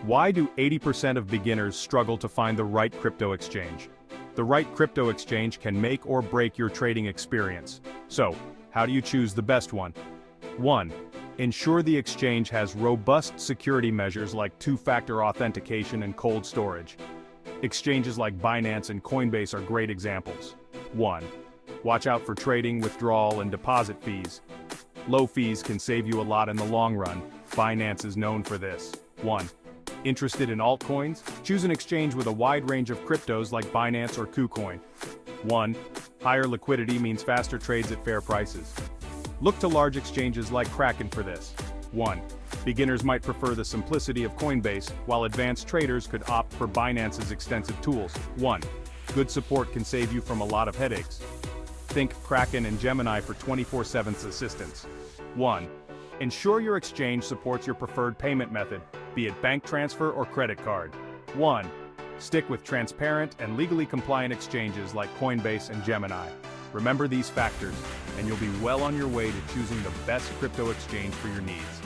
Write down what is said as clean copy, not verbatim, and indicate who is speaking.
Speaker 1: Why do 80% of beginners struggle to find the right crypto exchange? The right crypto exchange can make or break your trading experience. So, how do you choose the best one? 1. Ensure the exchange has robust security measures like two-factor authentication and cold storage. Exchanges like Binance and Coinbase are great examples. 1. Watch out for trading, withdrawal, and deposit fees. Low fees can save you a lot in the long run. Binance is known for this. 1. Interested in altcoins? Choose an exchange with a wide range of cryptos like Binance or KuCoin. 1. Higher liquidity means faster trades at fair prices. Look to large exchanges like Kraken for this. 1. Beginners might prefer the simplicity of Coinbase, while advanced traders could opt for Binance's extensive tools. 1. Good support can save you from a lot of headaches. Think Kraken and Gemini for 24/7 assistance. 1. Ensure your exchange supports your preferred payment method, be it bank transfer or credit card. 1. Stick with transparent and legally compliant exchanges like Coinbase and Gemini. Remember these factors, and you'll be well on your way to choosing the best crypto exchange for your needs.